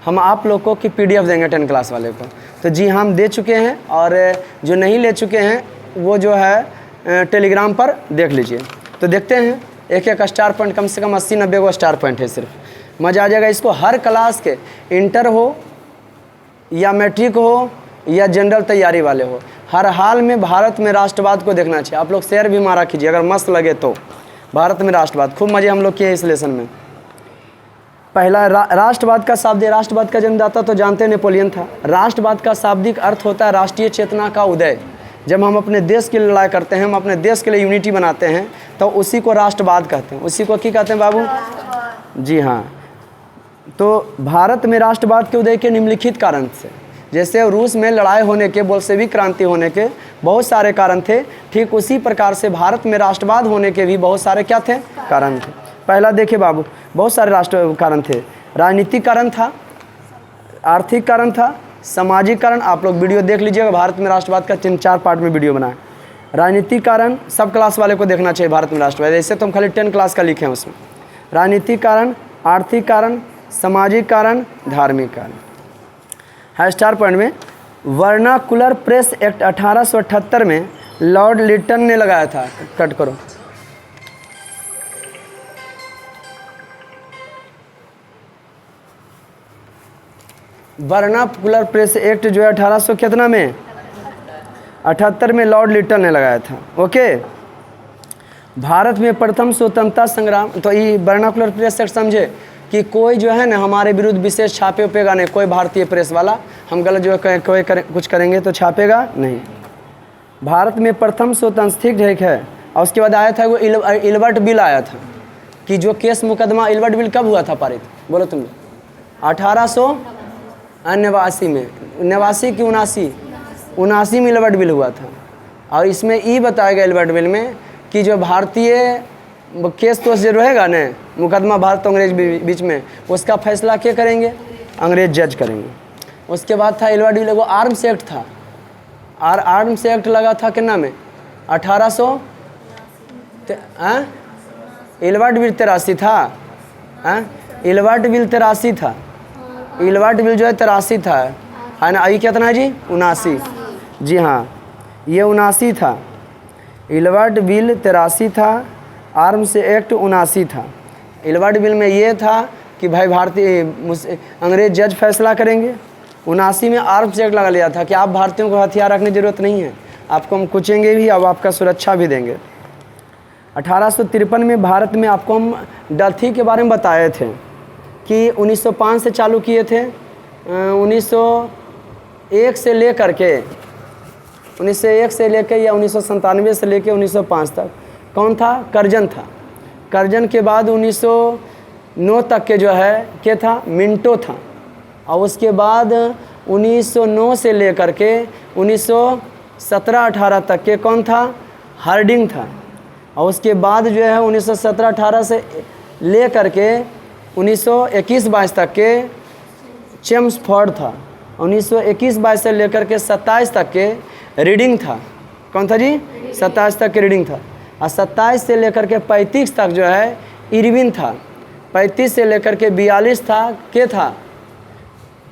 हम आप लोग को की PDF देंगे 10 क्लास वाले को। तो जी हम दे चुके हैं, और जो नहीं ले चुके हैं वो जो है टेलीग्राम पर देख लीजिए। तो देखते हैं एक एक स्टार पॉइंट, कम से कम 80-90 को स्टार पॉइंट है, सिर्फ मज़ा आ जाएगा। इसको हर क्लास के, इंटर हो या मैट्रिक हो या जनरल तैयारी वाले हो, हर हाल में भारत में राष्ट्रवाद को देखना चाहिए। आप लोग शेयर भी मारा कीजिए अगर मस्त लगे तो। भारत में राष्ट्रवाद खूब मज़े हम लोग किए इस लेसन में। पहला राष्ट्रवाद का शाब्दिक, राष्ट्रवाद का जन्मदाता तो जानते हैं नेपोलियन था। राष्ट्रवाद का शाब्दिक अर्थ होता है राष्ट्रीय चेतना का उदय। जब हम अपने देश के लिए लड़ाई करते हैं, हम अपने देश के लिए यूनिटी बनाते हैं, तो उसी को राष्ट्रवाद कहते हैं। उसी को क्या कहते हैं बाबू? जी हाँ। तो भारत में राष्ट्रवाद के उदय के निम्नलिखित कारण से, जैसे रूस में लड़ाई होने के, बोल्शेविक क्रांति होने के बहुत सारे कारण थे, ठीक उसी प्रकार से भारत में राष्ट्रवाद होने के भी बहुत सारे क्या थे? कारण थे। पहला देखिए बाबू, बहुत सारे राष्ट्र कारण थे। राजनीतिक कारण था, आर्थिक कारण था, सामाजिक कारण। आप लोग वीडियो देख लीजिएगा, भारत में राष्ट्रवाद का 3-4 पार्ट में वीडियो बनाए। राजनीतिक कारण सब क्लास वाले को देखना चाहिए भारत में राष्ट्रवाद, ऐसे तो हम खाली 10 क्लास का लिखे हैं उसमें। राजनीतिक कारण, आर्थिक कारण, सामाजिक कारण, धार्मिक कारण है। स्टार पॉइंट में वर्नाकुलर प्रेस एक्ट 1878 में लॉर्ड लिटन ने लगाया था। कट करो। वर्नाकुलर प्रेस एक्ट जो है 1800 कितना में? 78 में लॉर्ड लिटन ने लगाया था। ओके। भारत में प्रथम स्वतंत्रता संग्राम, तो ये वर्नाकुलर प्रेस एक्ट समझे कि कोई जो है ना हमारे विरुद्ध विशेष छापे उपेगा नहीं, कोई भारतीय प्रेस वाला हम गलत जो है कुछ करेंगे तो छापेगा नहीं। भारत में प्रथम स्वतंत्र, ठीक है। और उसके बाद आया था वो इल्बर्ट बिल आया था, कि जो केस मुकदमा, इल्बर्ट बिल कब हुआ था पारित? बोलो तुम। 1889 में, 89 की 79 में इल्बर्ट बिल हुआ था। और इसमें ये बताया गया इल्बर्ट बिल में कि जो भारतीय केस तो जो रहेगा ना, मुकदमा भारत और अंग्रेज बीच में, उसका फैसला क्या करेंगे? अंग्रेज जज करेंगे। उसके बाद था इल्बर्ट बिल, वो आर्म्स एक्ट था। आर्म्स एक्ट लगा था कितना में? 1800 इल्बर्ट बिल 83 था। इल्बर्ट बिल 83 था। इल्बर्ट बिल जो है 83 था, है ना। ये कितना है जी? 79। जी हाँ, ये 79 था। इल्बर्ट बिल 83 था, आर्म्स एक्ट 79 था। इल्बर्ट बिल में ये था कि भाई भारतीय अंग्रेज जज फैसला करेंगे। 79 में आर्म्स एक्ट लगा लिया था कि आप भारतीयों को हथियार रखने की जरूरत नहीं है, आपको हम कुचेंगे भी और आपका सुरक्षा भी देंगे। 1853 में भारत में आपको हम डथी के बारे में बताए थे कि 1905 से चालू किए थे, 1901 से लेकर के 1901 से लेकर या 1997 से लेकर 1905 तक कौन था? कर्जन था। कर्जन के बाद 1909 तक के जो है क्या था? मिंटो था। और उसके बाद 1909 से लेकर के 1917-18 तक के कौन था? हार्डिंग था। और उसके बाद जो है 1917-18 से लेकर के 1921-22 तक के चेम्सफोर्ड था। 1921-22 से लेकर के 27 तक के रीडिंग था। कौन था जी? 27 तक के रीडिंग था। और 27 से लेकर के 35 तक जो है इरविन था। 35 से लेकर के 42 था क्या था?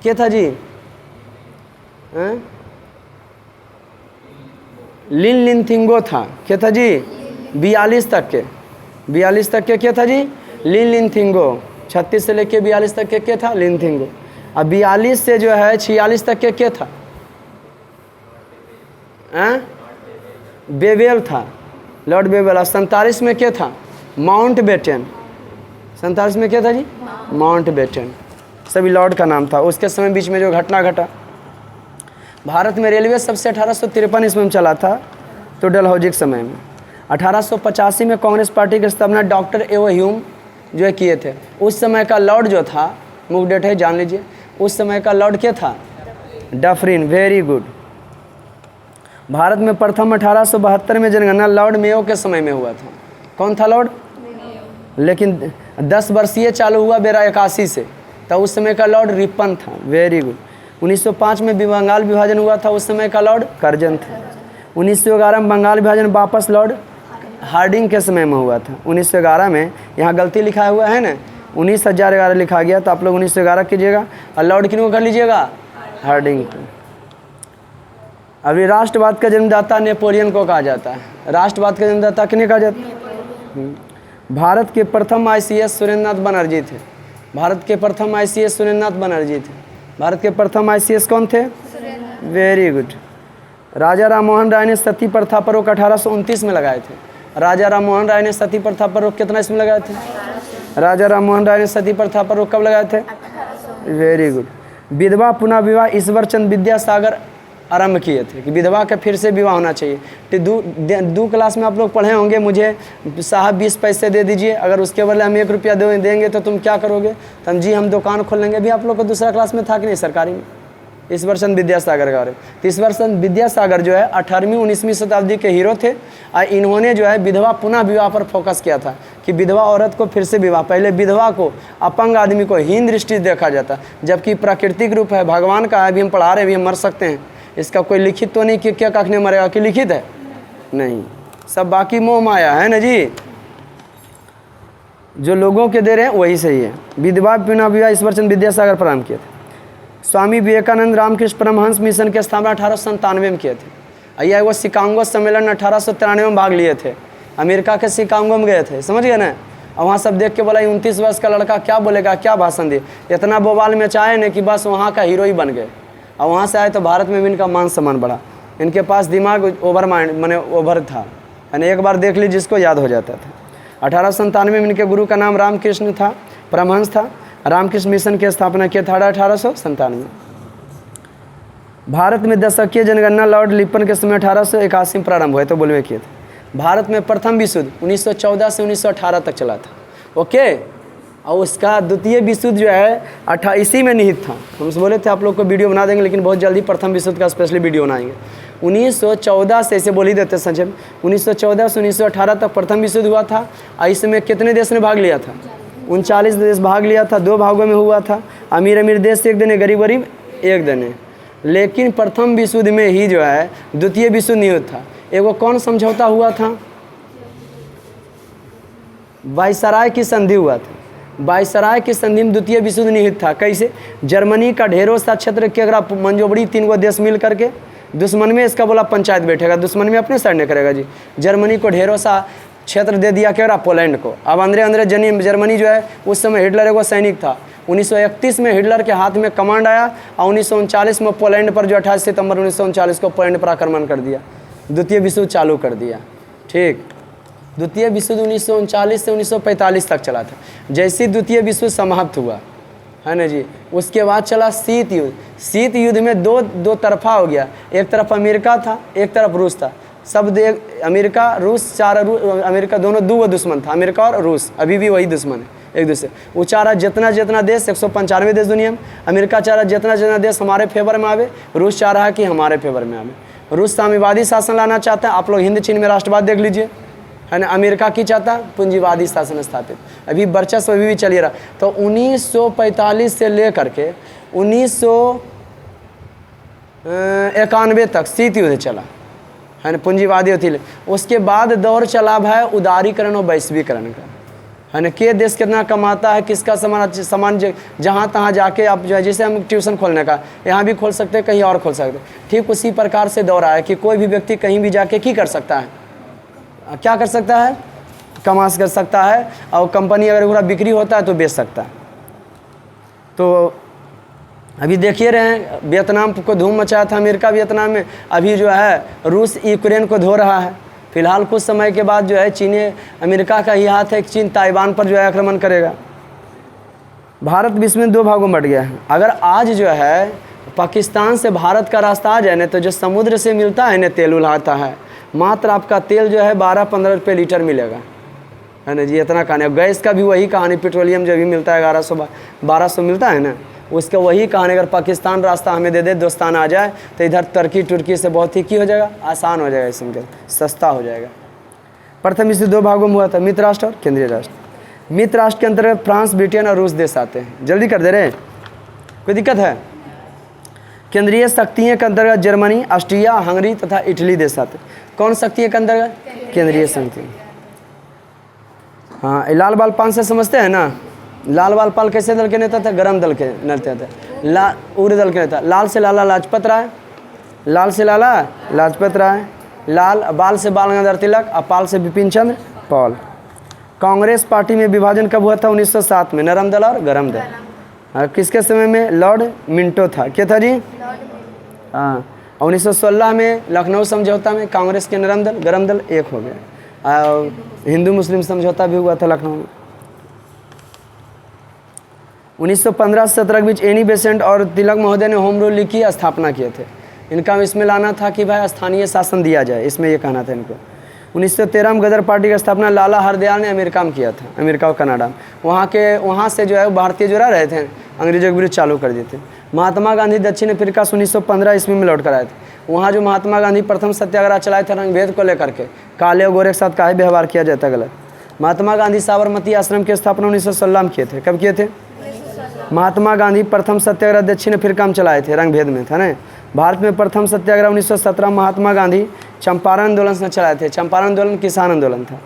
क्या था जी? लिनथिंगो था। क्या था जी? 42 तक के, 42 तक के क्या था जी? लिनथिंगो। 36 से लेकर 42 तक के क्या था? लिनथिंगो। अब 42 से जो है 46 तक के क्या था? बेवेल था, लॉर्ड बेवेल। 47 में क्या था? Mount batten. 47 में क्या था जी? Mountbatten. सभी लॉर्ड का नाम था। उसके समय बीच में जो घटना घटा, भारत में रेलवे सबसे 1853 ईस्वी में चला था, तो डलहौजी के समय में। 1885 में कांग्रेस पार्टी की स्थापना डॉक्टर एवो ह्यूम जो है किए थे। उस समय का लॉर्ड जो था, मुख डेट है जान लीजिए, उस समय का लॉर्ड क्या था? डफरिन। Very good. भारत में प्रथम 1872 में जनगणना लॉर्ड मेयो के समय में हुआ था। कौन था लॉर्ड? लेकिन 10 वर्षीय चालू हुआ 81 से, तो उस समय का लॉर्ड रिपन था। Very good. 1905 में बंगाल विभाजन हुआ था, उस समय का लॉर्ड कर्जन था। 1911 में बंगाल विभाजन वापस लॉर्ड हार्डिंग के समय में हुआ था। 1911 में, यहाँ गलती लिखा हुआ है ना, 19,011 लिखा गया, तो आप लोग 1911 कीजिएगा। और लॉर्ड किन को कर लीजिएगा? हार्डिंग। अभी राष्ट्रवाद का जन्मदाता नेपोलियन को कहा जाता है। राष्ट्रवाद का जन्मदाता किन्हें कहा जाता है? भारत के प्रथम ICS सुरेंद्रनाथ बनर्जी थे। भारत के प्रथम ICS सुरेंद्रनाथ बनर्जी थे। भारत के प्रथम ICS कौन थे? Very good. राजा राममोहन राय ने सती प्रथा पर रोक 1829 में लगाए थे। राजा राममोहन राय ने सती प्रथा पर रोक कितना इसमें लगाए थे? राजा राममोहन राय ने सती प्रथा पर रोक कब लगाए थे? Very good. विधवा पुनः विवाह ईश्वर चंद्र विद्यासागर आरंभ किए थे कि विधवा का फिर से विवाह होना चाहिए। तो दो क्लास में आप लोग पढ़े होंगे, मुझे साहब 20 पैसे दे दीजिए, अगर उसके बदले हम 1 रुपया देंगे तो तुम क्या करोगे? तो जी हम दुकान खोल लेंगे। भी आप लोग को दूसरा क्लास में था कि नहीं सरकारी में? ईश्वर चंद्र विद्यासागर का बारे में। तो ईश्वर चंद्र विद्यासागर जो है 18वीं 19वीं शताब्दी के हीरो थे और इन्होंने जो है विधवा पुनः विवाह पर फोकस किया था कि विधवा औरत को फिर से विवाह। पहले विधवा को, अपंग आदमी को हीन दृष्टि देखा जाता, जबकि प्राकृतिक रूप है, भगवान का है। अभी हम पढ़ा रहे, अभी हम मर सकते हैं, इसका कोई लिखित तो नहीं कि क्या कखने मरेगा, कि लिखित है? नहीं, सब बाकी मोह माया है ना जी। जो लोगों के दे रहे हैं वही सही है। विधवा पुनः विवाह ईश्वर चंद्र विद्यासागर प्रारंभ किए थे। स्वामी विवेकानंद रामकृष्ण परमहंस मिशन की स्थापना 1897 में किए थे। यह वो शिकागो सम्मेलन 1893 में भाग लिए थे। अमेरिका के शिकागो में गए थे, समझ गए ना। और वहाँ सब देख के बोला 29 वर्ष का लड़का क्या बोलेगा, क्या भाषण दे। इतना बोबाल में चाहे न कि बस वहाँ का हीरो ही बन गए। और वहाँ से आए तो भारत में भी इनका मान सम्मान बढ़ा। इनके पास दिमाग ओवर माइंड मैंने ओवर था, यानी एक बार देख ली जिसको याद हो जाता था। 1897 में इनके गुरु का नाम रामकृष्ण था, परमहंस था। रामकृष्ण मिशन की स्थापना किया था 1897। भारत में दशकीय जनगणना लॉर्ड लिपन के समय 1881 में प्रारंभ हुए, तो बोलवे किए थे। भारत में प्रथम विश्व युद्ध 1914 से 1918 तक चला था। ओके, और उसका द्वितीय विश्व युद्ध जो है 28 में निहित था। हम बोले थे आप लोग को वीडियो बना देंगे, लेकिन बहुत जल्दी प्रथम विश्व युद्ध का स्पेशली वीडियो बनाएंगे। 1914 से, ऐसे बोल ही देते संक्षेप, 1914 से 1918 तक प्रथम विश्व युद्ध हुआ था। और इसमें कितने देश ने भाग लिया था? 39 देश भाग लिया था। 2 भागों में हुआ था। अमीर अमीर देश एक देने, गरीब गरीब एक देने। लेकिन प्रथम विश्व युद्ध में ही जो है द्वितीय विश्व युद्ध निहित था। एगो कौन समझौता हुआ था? वायसराय की संधि हुआ था। वायसराय की संधि में द्वितीय विश्व युद्ध निहित था। कैसे? जर्मनी का ढेरों सा क्षेत्र केकरा मंजोबड़ी 3 गो देश मिल करके, दुश्मन में इसका बोला पंचायत बैठेगा, दुश्मन में अपने साइड नहीं करेगा जी। जर्मनी को ढेरों सा क्षेत्र दे दिया केकरा? पोलैंड को। अब अंदर जर्मनी जो है, उस समय हिटलर एगो सैनिक था। 1931 में हिटलर के हाथ में कमांड आया और 1939 में पोलैंड पर जो 28 सितंबर 1939 को पोलैंड पर आक्रमण कर दिया, द्वितीय विश्व युद्ध चालू कर दिया। ठीक, द्वितीय विश्व युद्ध 1939 से 1945 तक चला था। जैसे द्वितीय विश्व युद्ध समाप्त हुआ है ना जी, उसके बाद चला शीत युद्ध। शीत युद्ध में दो तरफा हो गया। एक तरफ अमेरिका था, एक तरफ रूस था। सब अमेरिका रूस, अमेरिका दोनों दो दुश्मन था, अमेरिका और रूस अभी भी वही दुश्मन है एक दूसरे। वो चाह रहा जितना देश, 195 देश दुनिया में। अमेरिका चाह रहा जितना देश हमारे फेवर में आवे, रूस चाह रहा है कि हमारे फेवर में आवे। रूस साम्यवादी शासन लाना चाहता है। आप लोग हिंद चीन में राष्ट्रवाद देख लीजिए, है ना। अमेरिका की चाहता पूंजीवादी शासन स्थापित, अभी वर्चस्व अभी भी चलिए रहा। तो 1945 से लेकर के 1991 तक शीत युद्ध चला, है ना, पूंजीवादी थी। उसके बाद दौर चला है उदारीकरण और वैश्वीकरण का, है ना। के देश कितना कमाता है, किसका सामान जहाँ तहाँ जाके आप जो है, जैसे हम ट्यूशन खोलने का यहाँ भी खोल सकते हैं, कहीं और खोल सकते हैं। ठीक उसी प्रकार से दौर आया कि कोई भी व्यक्ति कहीं भी जाके की कर सकता है, क्या कर सकता है? कमा कर सकता है। और कंपनी अगर पूरा बिक्री होता है तो बेच सकता है। तो अभी देखिए रहे हैं, वियतनाम को धूम मचाया था अमेरिका वियतनाम में। अभी जो है रूस यूक्रेन को धो रहा है। फिलहाल कुछ समय के बाद जो है अमेरिका का ही हाथ है, चीन ताइवान पर जो है आक्रमण करेगा। भारत विश्व में 2 भागों में बढ़ गया है। अगर आज जो है पाकिस्तान से भारत का रास्ता आ जाए ना, तो जो समुद्र से मिलता है ना, तेल उलाता है, मात्र आपका तेल जो है 12-15 रुपये लीटर मिलेगा, है ना जी। इतना कहानी। गैस का भी वही कहानी, पेट्रोलियम जो भी मिलता है 1100-1200 मिलता है ना, उसका वही कहानी। अगर पाकिस्तान रास्ता हमें दे दे, दोस्तान आ जाए, तो इधर तुर्की से बहुत ही हो जाएगा, आसान हो जाएगा, इसमें सस्ता हो जाएगा। प्रथम विश्व 2 भागों में हुआ था, मित्र राष्ट्र और केंद्रीय राष्ट्र। मित्र राष्ट्र के अंतर्गत फ्रांस, ब्रिटेन और रूस देश आते हैं। जल्दी कर दे रहे, कोई दिक्कत है? केंद्रीय शक्तियों के अंतर्गत जर्मनी, ऑस्ट्रिया, हंगरी तथा इटली देश आते हैं। कौन शक्तियों के अंतर्गत? केंद्रीय शक्ति। हाँ, लाल बाल 5 से समझते हैं ना, लाल बाल पाल कैसे दल के नेता थे? गरम दल के नेता थे। उग्र दल के नेता। लाल से लाला लाजपत राय, लाल से लाला लाजपत राय, लाल बाल से बाल गंगाधर तिलक और पाल से बिपिन चंद्र पाल। कांग्रेस पार्टी में विभाजन कब हुआ था? 1907 में। नरम दल और गरम दल। किसके समय में? लॉर्ड मिंटो था। क्या था जी? हाँ। 1916 में लखनऊ समझौता में कांग्रेस के नरम दल गरम दल एक हो गए। हिंदू मुस्लिम समझौता भी हुआ था लखनऊ में। 1915 से 17 के बीच एनी बेसेंट और तिलक महोदय ने होम रूल की स्थापना किए थे। इनका इसमें लाना था कि भाई स्थानीय शासन दिया जाए, इसमें ये कहना था इनको। 1913 में गदर पार्टी की स्थापना लाला हरदयाल ने अमेरिका में किया था, अमेरिका और कनाडा में। वहाँ से जो है भारतीय जो रह रहे थे अंग्रेजों के विरुद्ध चालू कर दिए थे। महात्मा गांधी दक्षिण अफ्रीका से 1915 ईस्वी में लौट कर आए थे। वहाँ जो महात्मा गांधी प्रथम सत्याग्रह चलाए थे रंगभेद को लेकर के, काले और गोरे के साथ काहे व्यवहार किया जाता गलत। महात्मा गांधी साबरमती आश्रम की स्थापना 1916 में किए थे। कब किए थे? महात्मा गांधी प्रथम सत्याग्रह दक्षिण अफ्रीका में चलाए थे, रंगभेद में था ना। भारत में प्रथम सत्याग्रह 1917 महात्मा गांधी चंपारण आंदोलन से चलाए थे। चंपारण आंदोलन किसान आंदोलन था।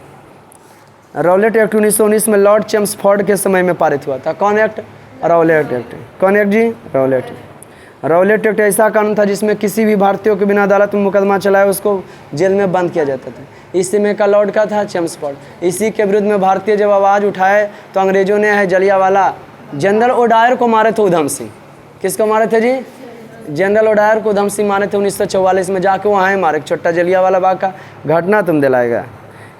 रॉलेट एक्ट 1919 में लॉर्ड चेम्सफोर्ड के समय में पारित हुआ था। कौन एक्ट? Rowlatt act. कौन एक्ट जी? रॉलेट। रॉलेट एक्ट ऐसा कानून था जिसमें किसी भी भारतीय के बिना अदालत में मुकदमा चलाए उसको जेल में बंद किया जाता था। इस समय का लॉर्ड का था चेम्सफोर्ड। इसी के विरुद्ध में भारतीय जब आवाज़ उठाए तो अंग्रेजों ने है जलियांवाला जनरल ओडायर को मारे थे उधम सिंह। किसको मारे थे जी? जनरल ओडायर को उधम सिंह मारे थे 1944 में। जाके वहाँ ही मारे। छोटा जलियांवाला बाग का घटना तुम दिलाएगा।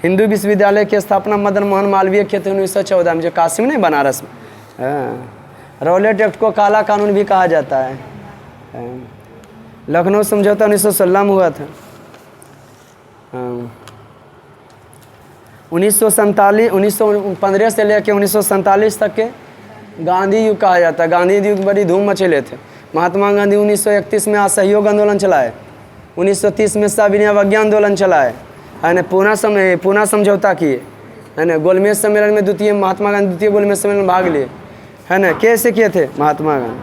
हिंदू विश्वविद्यालय की स्थापना मदन मोहन मालवीय किए थे 1914 में, जो काशी में बनारस में। हाँ। रॉलेट एक्ट को काला कानून भी कहा जाता है। लखनऊ समझौता 1916 में हुआ था। 1915 से लेकर 1947 तक के गांधी युग कहा जाता है। गांधी युग बड़ी धूम मचेले थे। महात्मा गांधी 1931 में असहयोग आंदोलन चलाए, 1930 में सविनय अवज्ञा आंदोलन चलाए, है ना। पूना समझौता किए, है ना। गोलमेज सम्मेलन में द्वितीय महात्मा गांधी द्वितीय गोलमेज सम्मेलन में भाग लिए, है ना। कैसे किए थे महात्मा गांधी?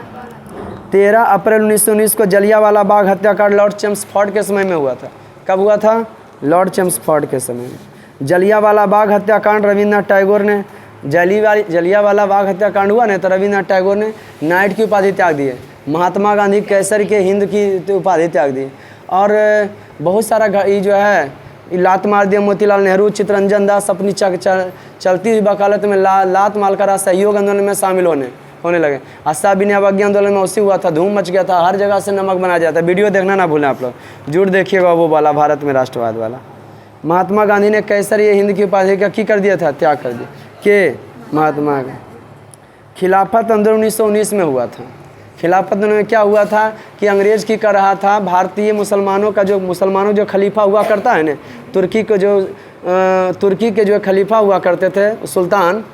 13 अप्रैल 1919 को जलियांवाला बाग हत्याकांड लॉर्ड चेम्सफोर्ड के समय में हुआ था। कब हुआ था? लॉर्ड चेम्सफोर्ड के समय में। जलियांवाला बाग हत्याकांड रविन्द्रनाथ टैगोर ने जलियांवाला बाग हत्याकांड हुआ ना, तो रविन्द्रनाथ टैगोर ने नाइट की उपाधि त्याग दी है। महात्मा गांधी कैसर के हिंद की उपाधि त्याग दी। और बहुत सारा ये जो है लात मार दिया मोतीलाल नेहरू, चित्तरंजन दास अपनी चलती हुई वकालत में लात मारकर असहयोग आंदोलन में शामिल होने लगे। सविनय अवज्ञा आंदोलन में उसी हुआ था, धूम मच गया था। हर जगह से नमक बनाया जाता है। वीडियो देखना ना भूलें आप लोग, जरूर देखिएगा वो वाला भारत में राष्ट्रवाद वाला। महात्मा गांधी ने कैसर ये हिंद की उपाधि का की कर दिया था, त्याग कर दिया। के महात्मा गांधी खिलाफत आंदोलन 1919 में हुआ था। खिलाफत आंदोलन में क्या हुआ था कि अंग्रेज की कर रहा था भारतीय मुसलमानों का जो खलीफा हुआ करता है ना, तुर्की के जो खलीफा हुआ करते थे सुल्तान,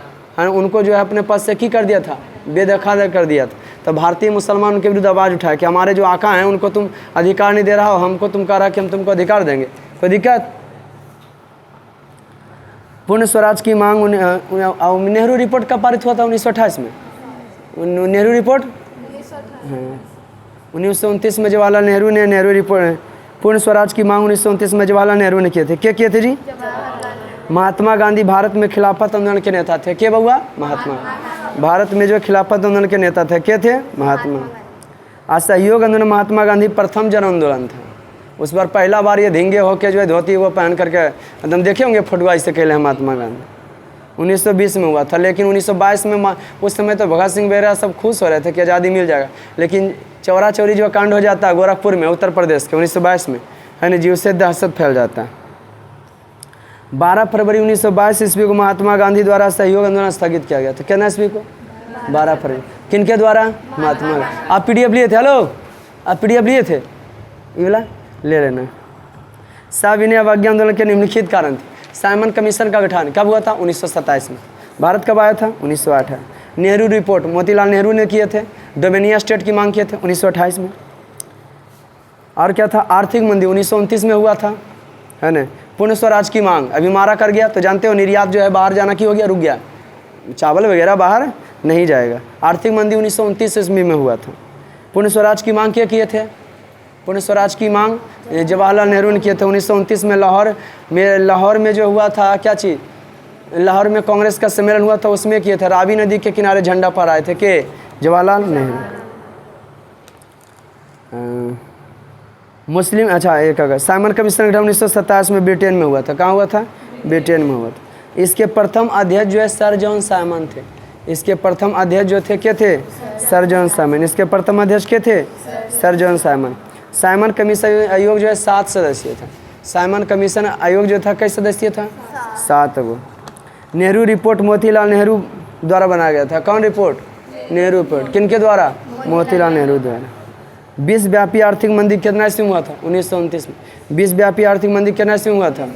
उनको जो है अपने पद से की कर दिया था, बेदखल कर दिया था। तो भारतीय मुसलमान के विरुद्ध आवाज़ उठाया कि हमारे जो आका हैं उनको तुम अधिकार नहीं दे रहा हो, हमको तुम कह रहा कि हम तुमको अधिकार देंगे। कोई दिक्कत? पूर्ण स्वराज की मांग। नेहरू रिपोर्ट कब पारित हुआ था? 1928 में। नेहरू रिपोर्ट 1929 में जवाहरलाल नेहरू ने नेहरू रिपोर्ट पूर्ण स्वराज की मांग 1929 में जवाहरलाल नेहरू ने किए थे। क्या किए थे जी? महात्मा गांधी भारत में खिलाफत आंदोलन के नेता थे। क्या बउआ? महात्मा। भारत में जो खिलाफत आंदोलन के नेता थे क्या थे? महात्मा। असहयोग आंदोलन महात्मा गांधी प्रथम जन आंदोलन था। उस पर पहला बार ये धींगे होके जो है धोती वो पहन करके एकदम देखे होंगे फोटो ऐसे कहले हैं महात्मा गांधी। 1920 में हुआ था। लेकिन 1922 में उस समय तो भगत सिंह वगैरह सब खुश हो रहे थे कि आज़ादी मिल जाएगा। लेकिन चौरा चौरी जो कांड हो जाता है गोरखपुर में, उत्तर प्रदेश के 1922 में, है ना जी, उससे दहशत फैल जाता है। 12 फरवरी 1922 ईस्वी को महात्मा गांधी द्वारा सहयोग आंदोलन स्थगित किया गया था। कितना ईस्वी को? 12 फरवरी। किनके द्वारा? महात्मा गांधी। आप PDF लिए थे? हेलो, आप PDF लिए थे? ये वाला ले लेना। सविनय अवज्ञा आंदोलन के निम्नलिखित कारण थे। साइमन कमीशन का गठन कब हुआ था? 1927 में। भारत कब आया था? 1908। नेहरू रिपोर्ट मोतीलाल नेहरू ने किए थे। डोमिनियन स्टेट की मांग किए थे 1928 में। और क्या था? आर्थिक मंदी 1929 में हुआ था, है ना। पूर्ण स्वराज की मांग अभी मारा कर गया, तो जानते हो निर्यात जो है बाहर जाना की हो गया, रुक गया, चावल वगैरह बाहर नहीं जाएगा। आर्थिक मंदी 1929 ईस्वी में हुआ था। पूर्ण स्वराज की मांग क्या किए थे? पूर्ण स्वराज की मांग जवाहरलाल नेहरू ने किए थे 1929 में। लाहौर में जो हुआ था क्या चीज़? लाहौर में कांग्रेस का सम्मेलन हुआ था, उसमें किए थे। रावी नदी के किनारे झंडा फहराए थे के जवाहरलाल नेहरू। मुस्लिम, अच्छा एक अगर साइमन कमीशन गठन 1927 में ब्रिटेन में हुआ था। कहाँ हुआ था? ब्रिटेन में हुआ था। इसके प्रथम अध्यक्ष जो है सर जॉन साइमन थे। इसके प्रथम अध्यक्ष जो थे क्या थे? Sir John Simon. इसके प्रथम अध्यक्ष क्या थे? Sir John Simon. Simon commission आयोग जो है 7 सदस्यीय था। साइमन कमीशन आयोग जो था कई सदस्यीय था? 7 गो। नेहरू रिपोर्ट मोतीलाल नेहरू द्वारा बनाया गया था। कौन रिपोर्ट? नेहरू रिपोर्ट। किनके द्वारा? मोतीलाल नेहरू द्वारा। विश्वव्यापी आर्थिक मंदी कितना ईस्वी में हुआ था? 1929 में। विश्वव्यापी आर्थिक मंदी कितना ईस्वी में हुआ था?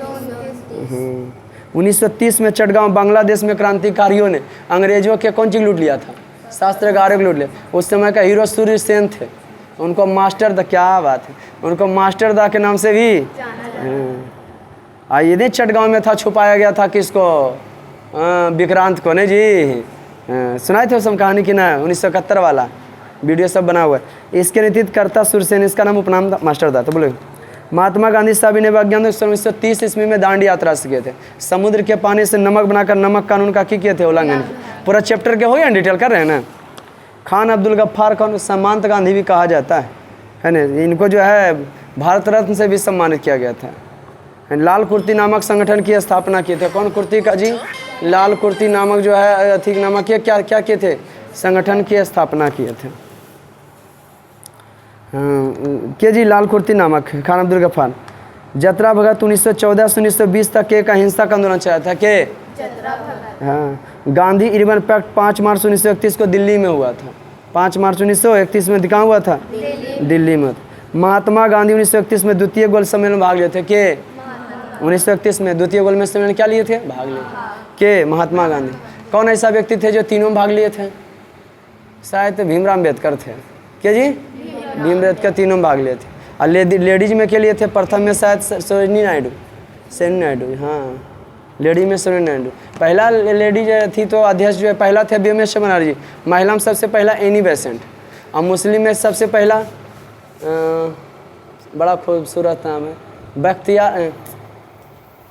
1930 में चटगांव बांग्लादेश में क्रांतिकारियों ने अंग्रेजों के कौन चीज लूट लिया था? शास्त्रागार को लूट लिया। उस समय का हीरो सूर्य सेन थे, उनको मास्टर दा, क्या बात है, उनको मास्टर दा के नाम से भी ये नहीं चटगांव में था, छुपाया गया था किसको? विक्रांत को। नहीं जी, सुनाए थे उसम कहानी की ना? 1971 वाला वीडियो सब बना हुआ है। इसके नेतृत्वकर्ता सूर्यसेन, इसका नाम उपनाम था, मास्टर था। तो बोले महात्मा गांधी साहब ने अज्ञान 1930 ईस्वी में दांडी यात्रा से किए थे। समुद्र के पानी से नमक बनाकर नमक कानून का किए थे उल्लंघन। पूरा चैप्टर के हो गया, डिटेल कर रहे हैं ना। खान अब्दुल गफ्फार खान, सम्मानित गांधी भी कहा जाता है ना। इनको जो है भारत रत्न से भी सम्मानित किया गया था। लाल कुर्ती नामक संगठन की स्थापना किए थे। कौन कुर्ती का जी? लाल कुर्ती नामक जो है अधिक नामक क्या क्या किए थे? संगठन की स्थापना किए थे। के जी लाल कुर्ती नामक खान अब्दुल गफ्फार। जतरा भगत 1914 से 1920 तक के अहिंसा का आंदोलन चलाया था। के जतरा भगत। हाँ, गांधी इरविन पैक्ट 5 मार्च 1931 को दिल्ली में हुआ था। 5 मार्च 1931 में कहाँ हुआ था? दिल्ली में। महात्मा गांधी 1931 में द्वितीय गोल सम्मेलन में भाग लिए थे। के 1931 में द्वितीय गोल में सम्मेलन क्या लिए थे? भाग लिए के महात्मा गांधी। कौन ऐसा व्यक्ति थे जो तीनों में भाग लिए थे? शायद भीमराव अम्बेडकर थे। क्या जी? भीम अम्बेडकर तीनों में भाग लिए थे। और लेडीज में के लिए थे प्रथम में शायद सरोजिनी नायडू, सेन नायडू। हाँ, लेडी में सरोजिनी नायडू पहला लेडी जो थी, तो अध्यक्ष जो है पहला थे BMS बनर्जी। महिला में सबसे पहला एनी बेसेंट। और मुस्लिम में सबसे पहला बड़ा खूबसूरत नाम है, बख्तियार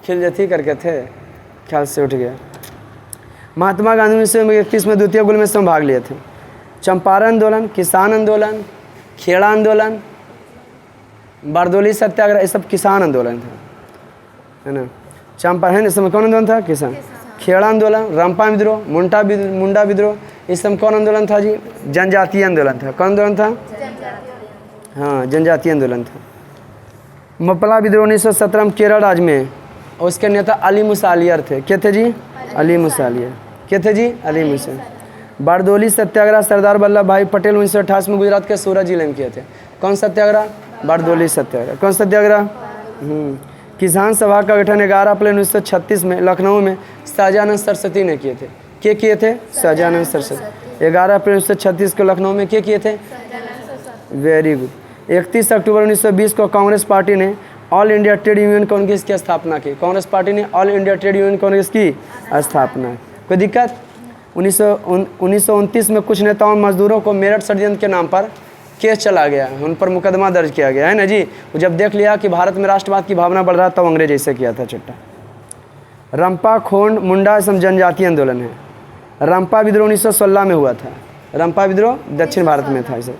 खिलजती करके थे, ख्याल से उठ गया। महात्मा गांधी 1931 में द्वितीय गोल में भाग लिए थे। चंपारण आंदोलन, किसान आंदोलन, खेड़ा आंदोलन, बारदोली सत्याग्रह, ये सब किसान आंदोलन था, है ना। चंपारण इस समय कौन आंदोलन था? किसान। खेड़ा आंदोलन, रंपा विद्रोह, मुंडा विद्रोह, इस समय कौन आंदोलन था जी? जनजातीय आंदोलन था। कौन आंदोलन था? हाँ, जनजातीय आंदोलन था। मपला विद्रोह 1917 में केरल राज्य में, और उसके नेता अली मुसालियर थे। क्या थे जी? अली मुसालियर। क्या थे जी? अली मुसालियर। बारदोली सत्याग्रह सरदार वल्लभ भाई पटेल 1928 में गुजरात के सूरत जिले में किए थे। कौन सत्याग्रह? बारदोली सत्याग्रह। कौन सत्याग्रह? किसान सभा का गठन 11 अप्रैल 1936 में लखनऊ में शाहजानंद सरस्वती ने किए थे। क्या किए थे? शाहजानंद सरस्वती। 11 अप्रैल 1936 को लखनऊ में क्या किए थे? Very good. 31 अक्टूबर 1920 को कांग्रेस पार्टी ने all India trade union Congress की स्थापना की। कांग्रेस पार्टी ने all India trade union Congress की स्थापना। कोई दिक्कत? 1929 में कुछ नेताओं मजदूरों को मेरठ षड्यंत्र के नाम पर केस चला गया, उन पर मुकदमा दर्ज किया गया है ना जी। जब देख लिया कि भारत में राष्ट्रवाद की भावना बढ़ रहा तब अंग्रेज ऐसे किया था चिट्टा। रंपा खोंड मुंडा सम जनजातीय आंदोलन है। रंपा विद्रोह 1916 में हुआ था। रंपा विद्रोह दक्षिण भारत में था। इसे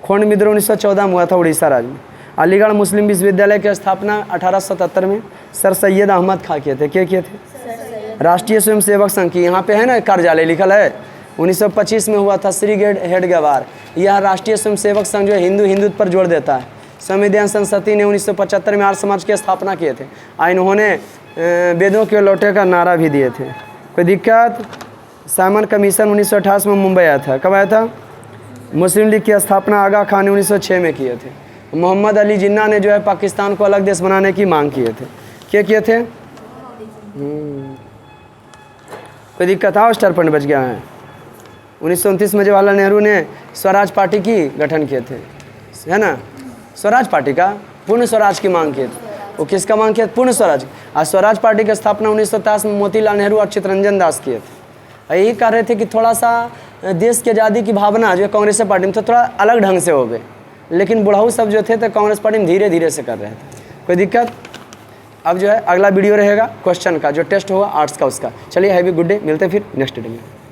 खोंड विद्रोह 1914 में हुआ था उड़ीसा राज्य में। अलीगढ़ मुस्लिम विश्वविद्यालय की स्थापना 1877 में सर सैयद अहमद खां किए थे। क्या किए थे? राष्ट्रीय स्वयंसेवक संघ की, यहाँ पे है ना कार्यालय लिखल है, 1925 में हुआ था। श्री हेडगेवार, यह राष्ट्रीय स्वयंसेवक संघ जो है हिंदुत्व पर जोर देता है। संविधान संसदी ने 1975 में आर्य समाज की स्थापना किए थे। इन्होंने वेदों के लौटे का नारा भी दिए थे। कोई दिक्कत? साइमन कमीशन 1928 में मुंबई आया था। कब आया था? मुस्लिम लीग की स्थापना आगा खान ने 1906 में किए थे। मोहम्मद अली जिन्ना ने जो है पाकिस्तान को अलग देश बनाने की मांग किए थे। क्या किए थे? कोई दिक्कत? आओ, स्टार पॉइंट बच गया है। 1929 में जवाहरलाल नेहरू ने स्वराज पार्टी की गठन किए थे, है ना। स्वराज पार्टी का पूर्ण स्वराज की मांग किए थे। वो किसका मांग किया? पूर्ण स्वराज। और स्वराज पार्टी की स्थापना 1927 में मोतीलाल नेहरू और चित्तरंजन दास किए थे। यही कह रहे थे कि थोड़ा सा देश की आज़ादी की भावना जो कांग्रेस पार्टी में तो थोड़ा अलग ढंग से हो गए, लेकिन बुढ़ाऊ सब जो थे तो कांग्रेस पार्टी में धीरे धीरे से कर रहे थे। कोई दिक्कत? अब जो है अगला वीडियो रहेगा क्वेश्चन का, जो टेस्ट होगा आर्ट्स का उसका। चलिए हैवी गुड डे, मिलते हैं फिर नेक्स्ट डे में।